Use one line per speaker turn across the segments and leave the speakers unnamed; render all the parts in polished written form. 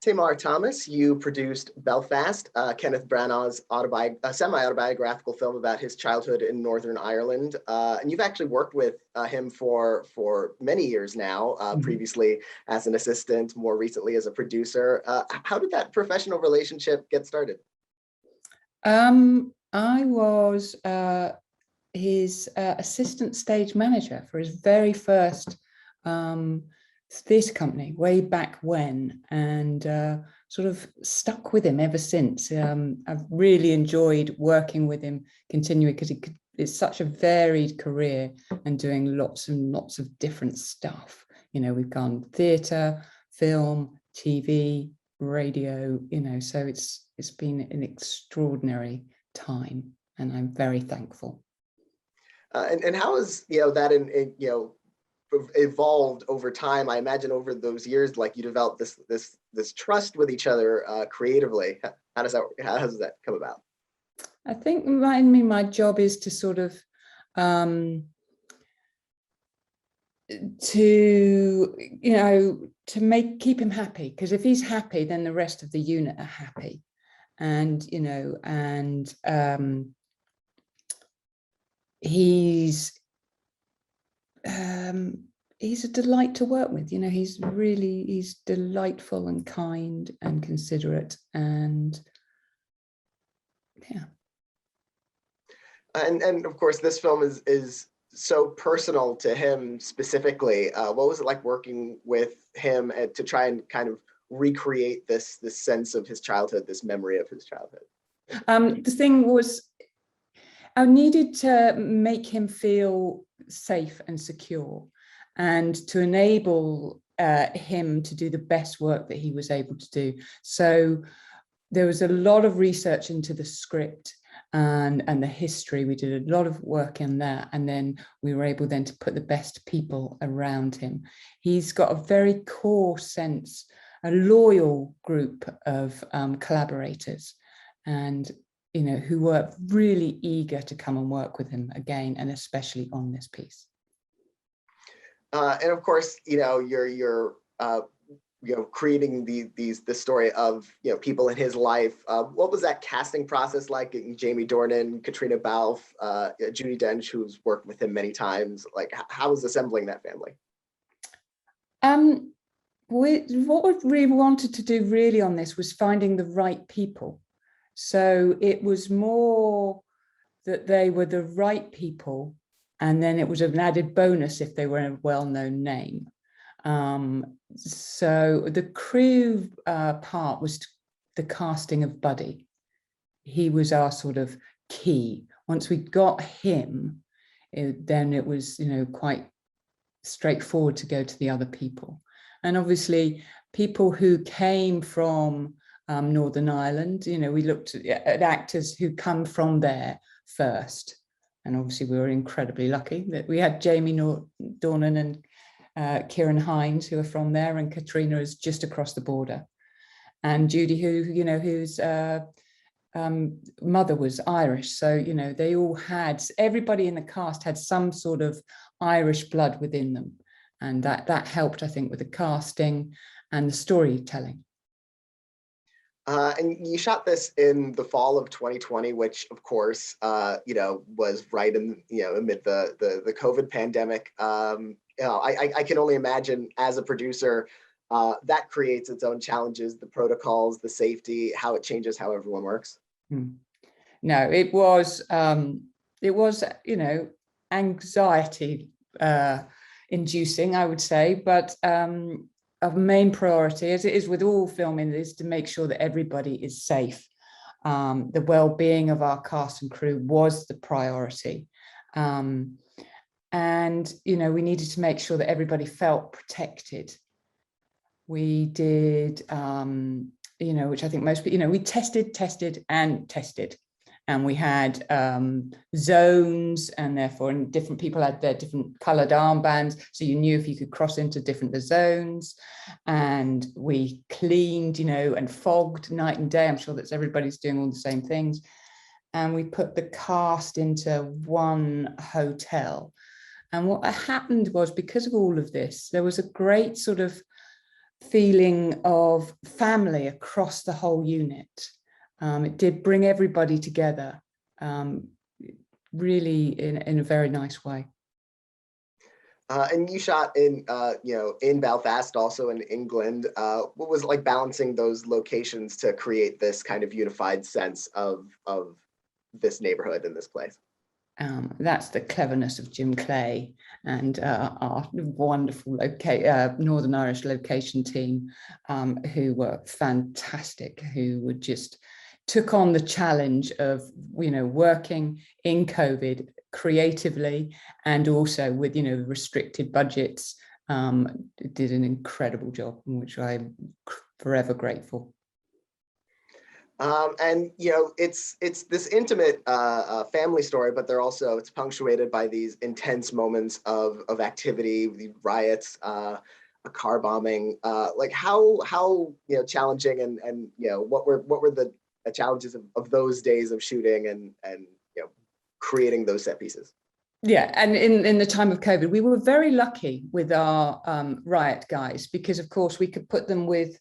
Tamar Thomas, you produced Belfast, Kenneth Branagh's semi-autobiographical film about his childhood in Northern Ireland. And you've actually worked with him for many years now, previously as an assistant, more recently as a producer. How did that professional relationship get started?
I was his assistant stage manager for his very first theatre company way back when, and sort of stuck with him ever since. I've really enjoyed working with him continually because it's such a varied career and doing lots and lots of different stuff. You know, we've gone theatre, film, TV, radio, you know, so it's been an extraordinary time and I'm very thankful.
And how has that evolved over time? I imagine over those years, like you developed this trust with each other creatively. How does that come about?
I think my job is to sort of to keep him happy, because if he's happy, then the rest of the unit are happy, and he's a delight to work with. He's delightful and kind and considerate, and yeah.
And of course, this film is so personal to him specifically. What was it like working with him to try and kind of recreate this sense of his childhood, this memory of his childhood?
The thing was, I needed to make him feel safe and secure, and to enable him to do the best work that he was able to do. So there was a lot of research into the script and the history. We did a lot of work in that, and then we were able then to put the best people around him. He's got a very core sense, a loyal group of collaborators, and who were really eager to come and work with him again, and especially on this piece.
And of course, you're creating the story of people in his life. What was that casting process like? Jamie Dornan, Katrina Balfe, Judi Dench, who's worked with him many times. Like, how was assembling that family?
What we really wanted to do really on this was finding the right people. So it was more that they were the right people, and then it was an added bonus if they were a well-known name. So the crew part was the casting of Buddy. He was our sort of key. Once we got him, then it was quite straightforward to go to the other people. And obviously people who came from Northern Ireland, we looked at actors who come from there first. And obviously we were incredibly lucky that we had Jamie Dornan and Kieran Hines, who are from there, and Katrina is just across the border. And Judy, whose mother was Irish. So, they all everybody in the cast had some sort of Irish blood within them. And that helped, I think, with the casting and the storytelling.
And you shot this in the fall of 2020, which, of course, was right in, amid the COVID pandemic. I can only imagine as a producer, that creates its own challenges, the protocols, the safety, how it changes how everyone works.
No, it was, anxiety inducing, I would say, but our main priority, as it is with all filming, is to make sure that everybody is safe. The well-being of our cast and crew was the priority. And, we needed to make sure that everybody felt protected. We did, which I think most people, we tested. And we had zones, and therefore different people had their different coloured armbands, so you knew if you could cross into different zones. And we cleaned, and fogged night and day. I'm sure that everybody's doing all the same things. And we put the cast into one hotel. And what happened was, because of all of this, there was a great sort of feeling of family across the whole unit. It did bring everybody together, really in a very nice way.
And you shot in, in Belfast, also in England. What was it like balancing those locations to create this kind of unified sense of this neighborhood and this place?
That's the cleverness of Jim Clay and our wonderful Northern Irish location team, who were fantastic, who would just took on the challenge of, working in COVID creatively and also with, restricted budgets. Did an incredible job, which I'm forever grateful.
And it's this intimate family story, but it's punctuated by these intense moments of activity, the riots, a car bombing. Like how challenging and what were the challenges of those days of shooting and creating those set pieces?
Yeah, and in the time of COVID, we were very lucky with our riot guys, because of course we could put them with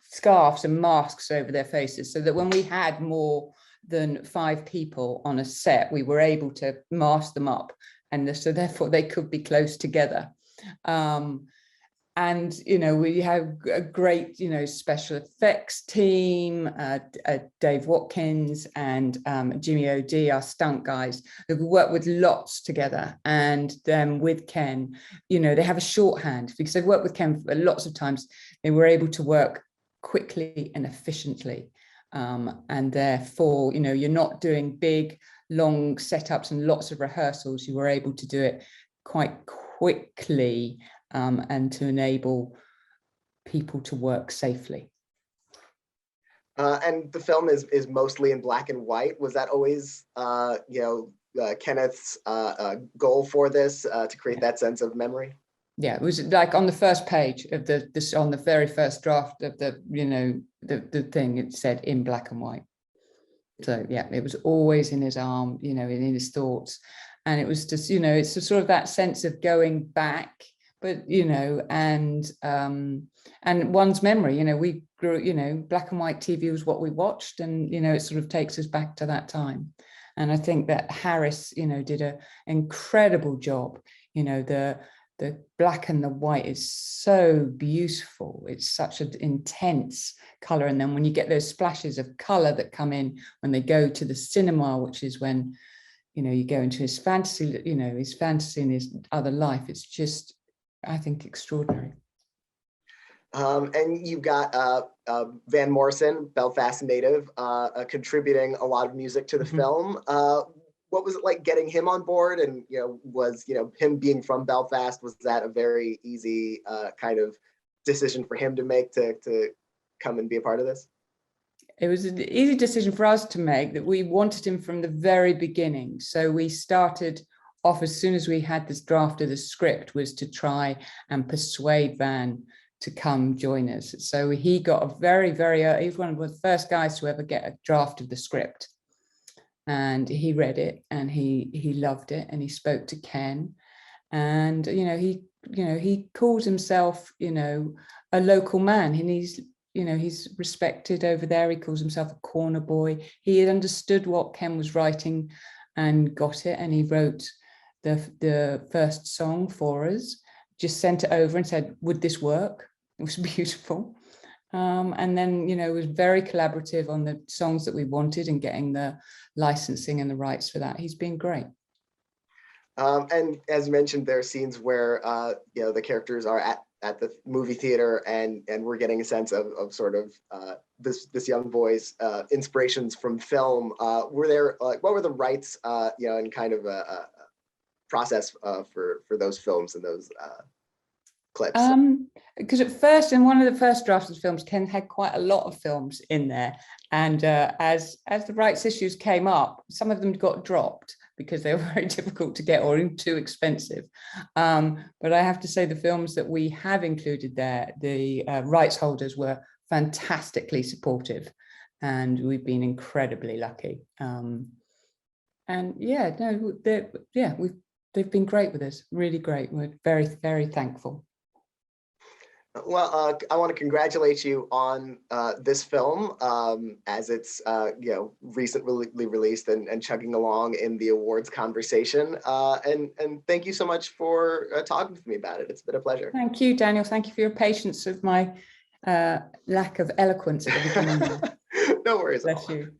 scarves and masks over their faces, so that when we had more than 5 people on a set, we were able to mask them up, and so therefore they could be close together. And we have a great special effects team, Dave Watkins and Jimmy O'D, our stunt guys, who work with lots together. And then with Ken, they have a shorthand, because they've worked with Ken lots of times. They were able to work quickly and efficiently, and therefore you're not doing big long setups and lots of rehearsals. You were able to do it quite quickly, and to enable people to work safely.
And the film is mostly in black and white. Was that always Kenneth's goal for this, to create that sense of memory?
Yeah, it was like on the first page of on the very first draft of the thing, it said in black and white. So yeah, it was always in his arm, in his thoughts. And it was just, it's a sort of that sense of going back, but, and one's memory, we grew, black and white TV was what we watched, and, it sort of takes us back to that time. And I think that Harris, did an incredible job. The black and the white is so beautiful. It's such an intense color. And then when you get those splashes of color that come in when they go to the cinema, which is when, you go into his fantasy, his fantasy and his other life, it's just, I think, extraordinary.
And you've got Van Morrison, Belfast native, contributing a lot of music to the film. What was it like getting him on board? And was him being from Belfast, was that a very easy kind of decision for him to make to come and be a part of this?
It was an easy decision for us to make, that we wanted him from the very beginning. So we started off, as soon as we had this draft of the script, was to try and persuade Van to come join us. So he got a very, he was one of the first guys to ever get a draft of the script. And he read it and he loved it, and he spoke to Ken, and he calls himself a local man, and he's respected over there. He calls himself a corner boy. He had understood what Ken was writing and got it, and he wrote the first song for us, just sent it over and said, would this work? It was beautiful. And then, it was very collaborative on the songs that we wanted and getting the licensing and the rights for that. He's been great.
And as you mentioned, there are scenes where, the characters are at the movie theater, and we're getting a sense of sort of this young boy's inspirations from film. Were there, what were the rights, and kind of a process for those films and those clips?
Because at first, in one of the first drafts of the films, Ken had quite a lot of films in there, and as the rights issues came up, some of them got dropped because they were very difficult to get or too expensive. But I have to say, the films that we have included there, the rights holders were fantastically supportive, and we've been incredibly lucky. And yeah, no, they've been great with us, really great. We're very, very thankful.
Well, I want to congratulate you on this film as it's recently released and chugging along in the awards conversation. And thank you so much for talking with me about it. It's been a pleasure.
Thank you, Daniel. Thank you for your patience with my lack of eloquence at the beginning.
No worries.
Bless you.